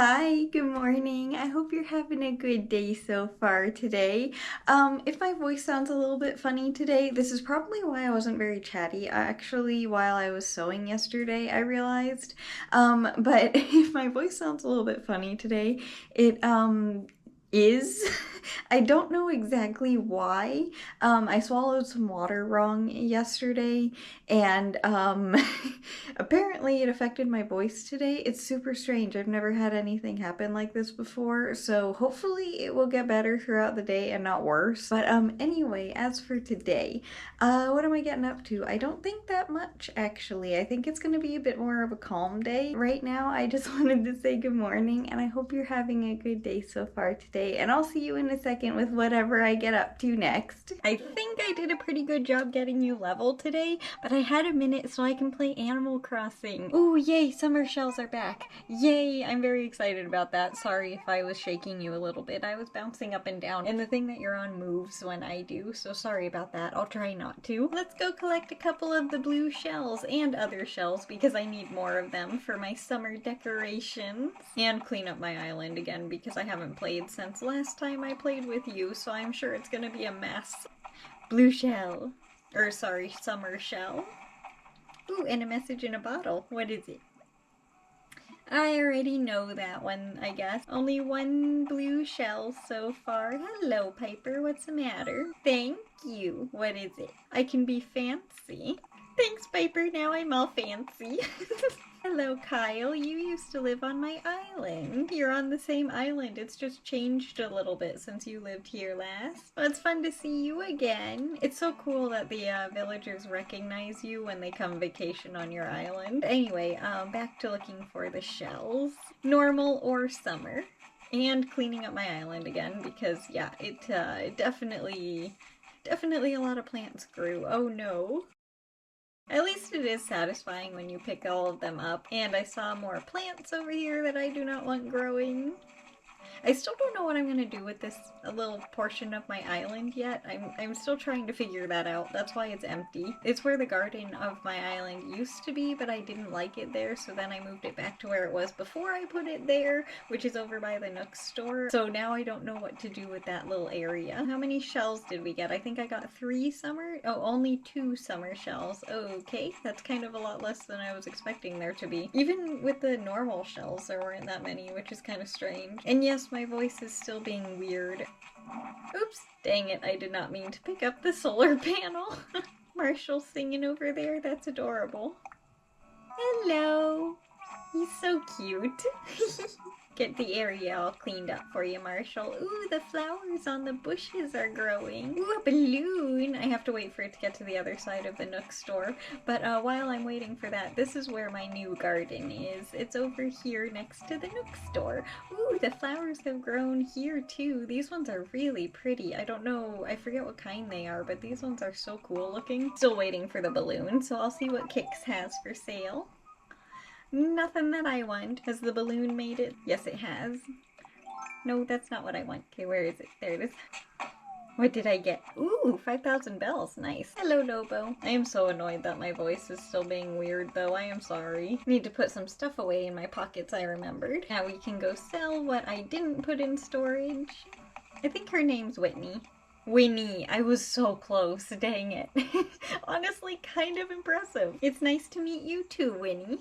Hi, good morning. I hope you're having a good day so far today. If my voice sounds a little bit funny today, this is probably why I wasn't very chatty. Actually, while I was sewing yesterday, I realized. But if my voice sounds a little bit funny today, it is. I don't know exactly why. I swallowed some water wrong yesterday, and apparently it affected my voice today. It's super strange. I've never had anything happen like this before, so hopefully it will get better throughout the day and not worse. But anyway, as for today, what am I getting up to? I don't think that much actually. I think it's gonna be a bit more of a calm day. Right now, I just wanted to say good morning, and I hope you're having a good day so far today, and I'll see you in a second with whatever I get up to next. I think I did a pretty good job getting you level today, but I had a minute so I can play Animal Crossing. Ooh, yay, summer shells are back. Yay, I'm very excited about that. Sorry if I was shaking you a little bit. I was bouncing up and down, and the thing that you're on moves when I do, so sorry about that. I'll try not to. Let's go collect a couple of the blue shells and other shells because I need more of them for my summer decorations. And clean up my island again because I haven't played since last time I played with you, so I'm sure it's gonna be a mess. Blue shell. Or sorry, summer shell. Ooh, and a message in a bottle. What is it? I already know that one, I guess. Only one blue shell so far. Hello, Piper. What's the matter? Thank you. What is it? I can be fancy. Thanks, Piper. Now I'm all fancy. Hello, Kyle. You used to live on my island. You're on the same island. It's just changed a little bit since you lived here last. Well, it's fun to see you again. It's so cool that the villagers recognize you when they come vacation on your island. Anyway, back to looking for the shells. Normal or summer. And cleaning up my island again because, yeah, it definitely a lot of plants grew. Oh no. At least it is satisfying when you pick all of them up. And I saw more plants over here that I do not want growing. I still don't know what I'm gonna do with this little portion of my island yet. I'm still trying to figure that out. That's why it's empty. It's where the garden of my island used to be, but I didn't like it there, so then I moved it back to where it was before I put it there, which is over by the Nook store. So now I don't know what to do with that little area. How many shells did we get? I think I got 3 summer? Oh, only 2 summer shells. Okay, that's kind of a lot less than I was expecting there to be. Even with the normal shells, there weren't that many, which is kind of strange. And yes, my voice is still being weird. Oops, dang it, I did not mean to pick up the solar panel. Marshall's singing over there, that's adorable. Hello! He's so cute. Get the area all cleaned up for you, Marshall. Ooh, the flowers on the bushes are growing. Ooh, a balloon. I have to wait for it to get to the other side of the Nook store. But while I'm waiting for that, this is where my new garden is. It's over here next to the Nook store. Ooh, the flowers have grown here too. These ones are really pretty. I don't know, I forget what kind they are, but these ones are so cool looking. Still waiting for the balloon, so I'll see what Kix has for sale. Nothing that I want. Has the balloon made it? Yes, it has. No, that's not what I want. Okay, where is it? There it is. What did I get? Ooh, 5,000 bells. Nice. Hello, Lobo. I am so annoyed that my voice is still being weird, though. I am sorry. Need to put some stuff away in my pockets, I remembered. Now we can go sell what I didn't put in storage. I think her name's Whitney. Winnie. I was so close. Dang it. Honestly, kind of impressive. It's nice to meet you too, Winnie.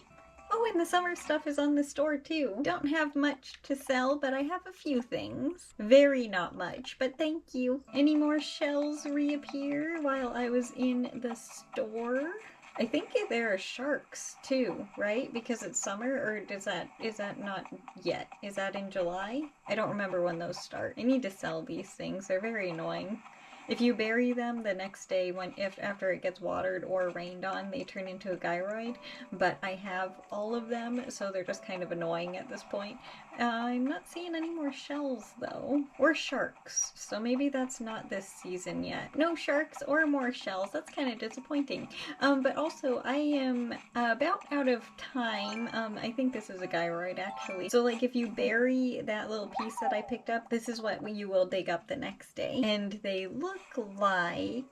Oh, and the summer stuff is on the store too. Don't have much to sell, but I have a few things. Very not much, but thank you. Any more shells reappear while I was in the store? I think there are sharks too, right? Because it's summer, or is that not yet? Is that in July? I don't remember when those start. I need to sell these things. They're very annoying. If you bury them the next day, after it gets watered or rained on, they turn into a gyroid. But I have all of them, so they're just kind of annoying at this point. I'm not seeing any more shells though, or sharks. So maybe that's not this season yet. No sharks or more shells. That's kind of disappointing. But also I am about out of time. I think this is a gyroid actually. So like if you bury that little piece that I picked up, this is what you will dig up the next day. And they look like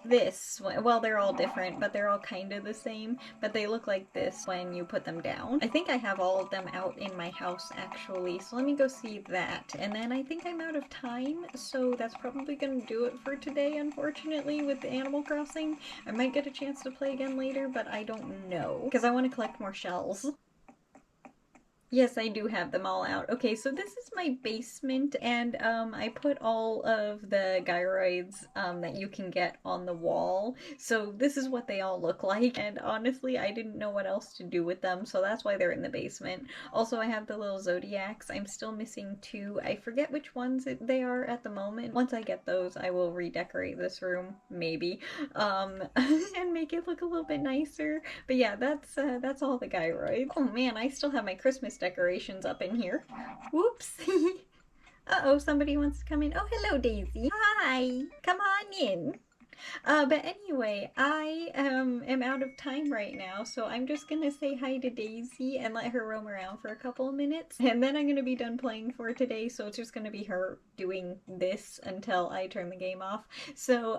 this. Well, they're all different, but they're all kind of the same, but they look like this when you put them down. I think I have all of them out in my house actually, so let me go see that. And then I think I'm out of time, so that's probably gonna do it for today, unfortunately, with the Animal Crossing. I might get a chance to play again later, but I don't know, because I want to collect more shells. Yes, I do have them all out. Okay, so this is my basement, and I put all of the gyroids that you can get on the wall. So this is what they all look like, and honestly, I didn't know what else to do with them, so that's why they're in the basement. Also, I have the little zodiacs. I'm still missing two. I forget which ones they are at the moment. Once I get those, I will redecorate this room, maybe, and make it look a little bit nicer. But yeah, that's all the gyroids. Oh man, I still have my Christmas decorations up in here. Whoops. Uh-oh, somebody wants to come in. Oh, hello, Daisy. Hi. Come on in. But anyway, I am out of time right now, so I'm just gonna say hi to Daisy and let her roam around for a couple of minutes, and then I'm gonna be done playing for today, so it's just gonna be her doing this until I turn the game off. So,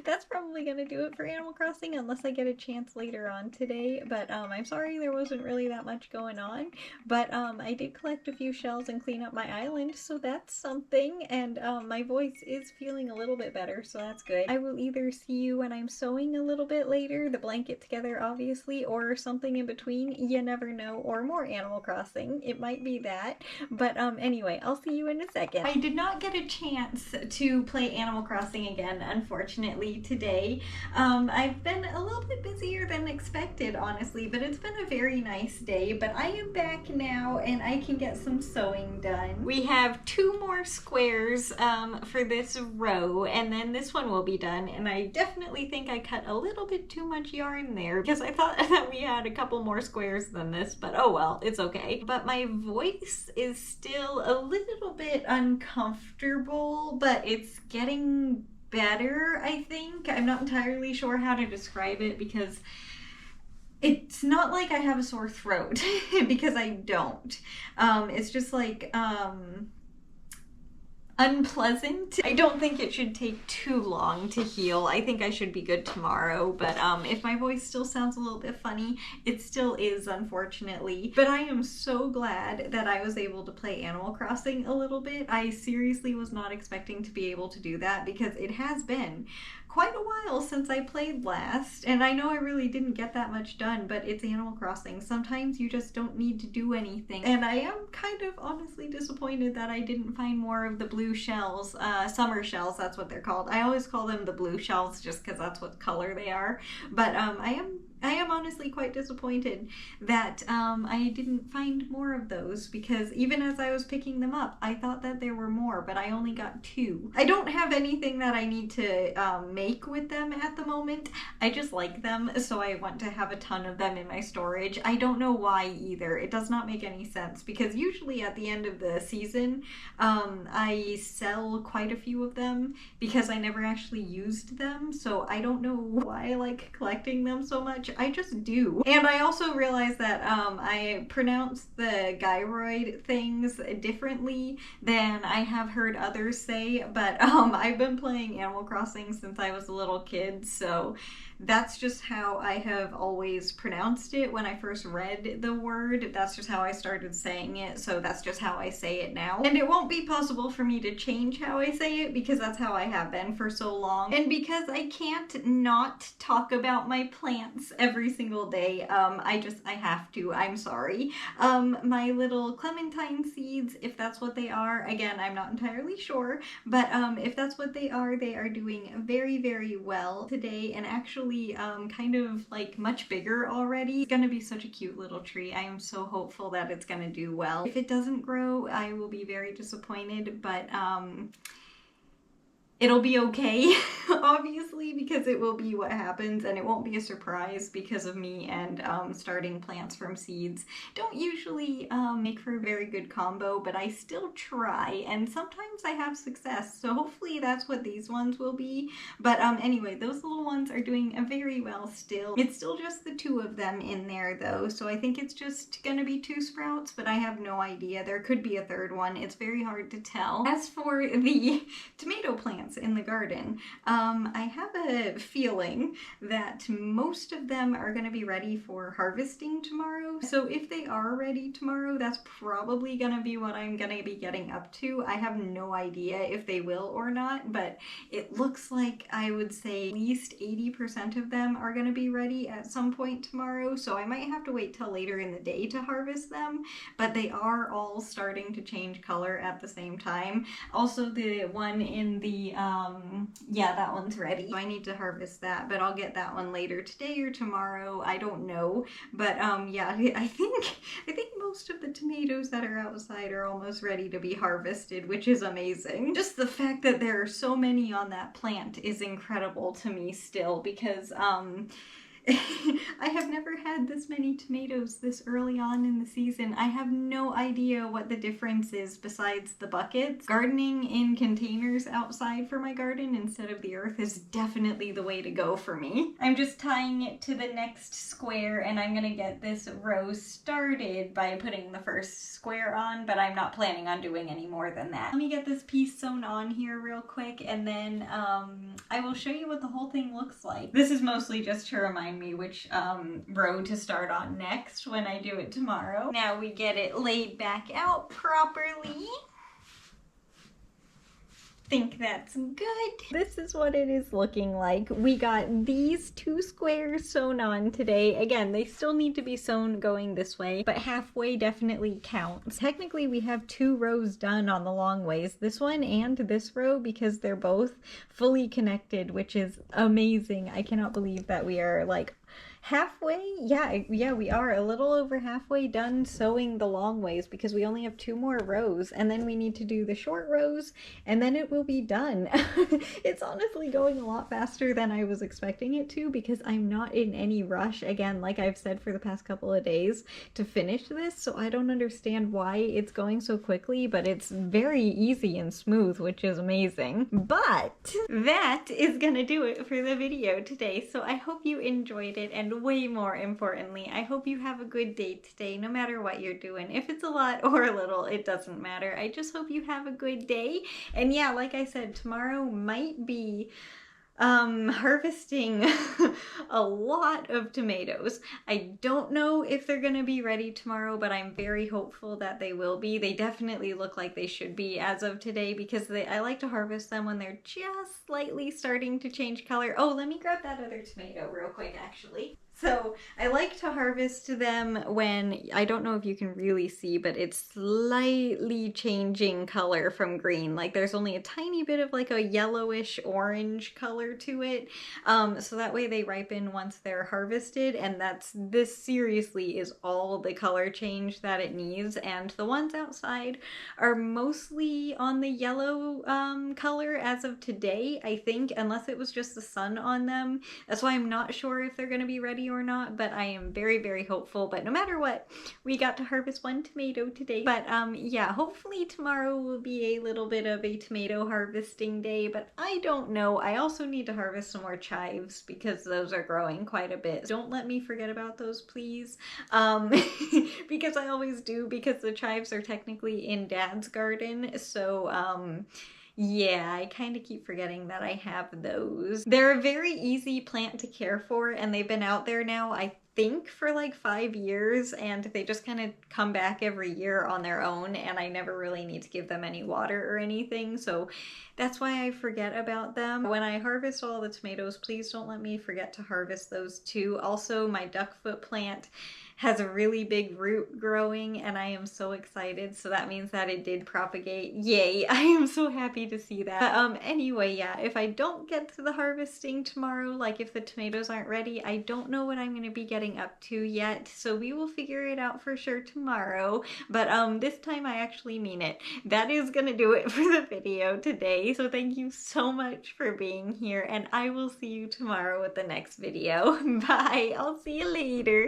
that's probably gonna do it for Animal Crossing, unless I get a chance later on today, but, I'm sorry there wasn't really that much going on, but, I did collect a few shells and clean up my island, so that's something, and, my voice is feeling a little bit better, so that's good. I will either see you when I'm sewing a little bit later, the blanket together obviously, or something in between, you never know, or more Animal Crossing, it might be that, but anyway, I'll see you in a second. I did not get a chance to play Animal Crossing again, unfortunately, today. I've been a little bit busier than expected, honestly, but it's been a very nice day, but I am back now and I can get some sewing done. We have 2 more squares for this row, and then this one will be done, and I definitely think I cut a little bit too much yarn there because I thought that we had a couple more squares than this, but oh well, it's okay. But my voice is still a little bit uncomfortable, but it's getting better, I think. I'm not entirely sure how to describe it because it's not like I have a sore throat because I don't. It's just like, unpleasant. I don't think it should take too long to heal. I think I should be good tomorrow, but if my voice still sounds a little bit funny, it still is, unfortunately. But I am so glad that I was able to play Animal Crossing a little bit. I seriously was not expecting to be able to do that because it has been quite a while since I played last, and I know I really didn't get that much done, but it's Animal Crossing. Sometimes you just don't need to do anything, and I am kind of honestly disappointed that I didn't find more of the blue shells, summer shells, that's what they're called. I always call them the blue shells just because that's what color they are, but I am honestly quite disappointed that I didn't find more of those, because even as I was picking them up, I thought that there were more, but I only got 2. I don't have anything that I need to make with them at the moment. I just like them, so I want to have a ton of them in my storage. I don't know why either. It does not make any sense, because usually at the end of the season, I sell quite a few of them because I never actually used them, so I don't know why I like collecting them so much. I just do. And I also realized that I pronounce the gyroid things differently than I have heard others say, but I've been playing Animal Crossing since I was a little kid, so that's just how I have always pronounced it. When I first read the word, that's just how I started saying it, so that's just how I say it now. And it won't be possible for me to change how I say it because that's how I have been for so long. And because I can't not talk about my plants every single day, I have to. I'm sorry. My little clementine seeds, if that's what they are, again, I'm not entirely sure, but if that's what they are doing very, very well today, and actually kind of like much bigger already. It's gonna be such a cute little tree. I am so hopeful that it's gonna do well. If it doesn't grow, I will be very disappointed, but it'll be okay, obviously, because it will be what happens, and it won't be a surprise because of me and starting plants from seeds. Don't usually make for a very good combo, but I still try, and sometimes I have success, so hopefully that's what these ones will be. But anyway, those little ones are doing very well still. It's still just the 2 of them in there, though, so I think it's just gonna be 2 sprouts, but I have no idea. There could be a 3rd one. It's very hard to tell. As for the tomato plants, plants in the garden. I have a feeling that most of them are going to be ready for harvesting tomorrow. So if they are ready tomorrow, that's probably going to be what I'm going to be getting up to. I have no idea if they will or not, but it looks like I would say at least 80% of them are going to be ready at some point tomorrow. So I might have to wait till later in the day to harvest them, but they are all starting to change color at the same time. Also, the one in the, yeah, that one's ready. So I need to harvest that, but I'll get that one later today or tomorrow. I don't know. But yeah, I think most of the tomatoes that are outside are almost ready to be harvested, which is amazing. Just the fact that there are so many on that plant is incredible to me still, because I have never had this many tomatoes this early on in the season. I have no idea what the difference is besides the buckets. Gardening in containers outside for my garden instead of the earth is definitely the way to go for me. I'm just tying it to the next square, and I'm gonna get this row started by putting the first square on, but I'm not planning on doing any more than that. Let me get this piece sewn on here real quick, and then I will show you what the whole thing looks like. This is mostly just to remind me which row to start on next when I do it tomorrow. Now we get it laid back out properly. Think that's good. This is what it is looking like. We got these 2 squares sewn on today. Again, they still need to be sewn going this way, but halfway definitely counts. Technically, we have 2 rows done on the long ways, this one and this row, because they're both fully connected, which is amazing. I cannot believe that we are like halfway. Yeah, we are a little over halfway done sewing the long ways, because we only have 2 more rows, and then we need to do the short rows, and then it will be done. It's honestly going a lot faster than I was expecting it to, because I'm not in any rush, again, like I've said for the past couple of days, to finish this, so I don't understand why it's going so quickly, but it's very easy and smooth, which is amazing. But that is gonna do it for the video today, so I hope you enjoyed it, and way more importantly, I hope you have a good day today, no matter what you're doing. If it's a lot or a little, it doesn't matter. I just hope you have a good day. And yeah, like I said, tomorrow might be harvesting a lot of tomatoes. I don't know if they're gonna be ready tomorrow, but I'm very hopeful that they will be. They definitely look like they should be as of today, because I like to harvest them when they're just slightly starting to change color. Oh, let me grab that other tomato real quick, actually. So I like to harvest them when, I don't know if you can really see, but it's slightly changing color from green. Like there's only a tiny bit of like a yellowish orange color to it. So that way they ripen once they're harvested, and this seriously is all the color change that it needs. And the ones outside are mostly on the yellow color as of today, I think, unless it was just the sun on them. That's why I'm not sure if they're gonna be ready or not, but I am very, very hopeful. But no matter what, we got to harvest 1 tomato today. But yeah, hopefully tomorrow will be a little bit of a tomato harvesting day, but I don't know. I also need to harvest some more chives, because those are growing quite a bit. Don't let me forget about those, please, because I always do, because the chives are technically in Dad's garden. So yeah, I kind of keep forgetting that I have those. They're a very easy plant to care for, and they've been out there now, I think, for like 5 years, and they just kind of come back every year on their own, and I never really need to give them any water or anything, so that's why I forget about them. When I harvest all the tomatoes, please don't let me forget to harvest those too. Also, my duckfoot plant has a really big root growing, and I am so excited. So that means that it did propagate. Yay, I am so happy to see that. But anyway, yeah, if I don't get to the harvesting tomorrow, like if the tomatoes aren't ready, I don't know what I'm gonna be getting up to yet. So we will figure it out for sure tomorrow. But this time I actually mean it. That is gonna do it for the video today. So thank you so much for being here, and I will see you tomorrow with the next video. Bye, I'll see you later.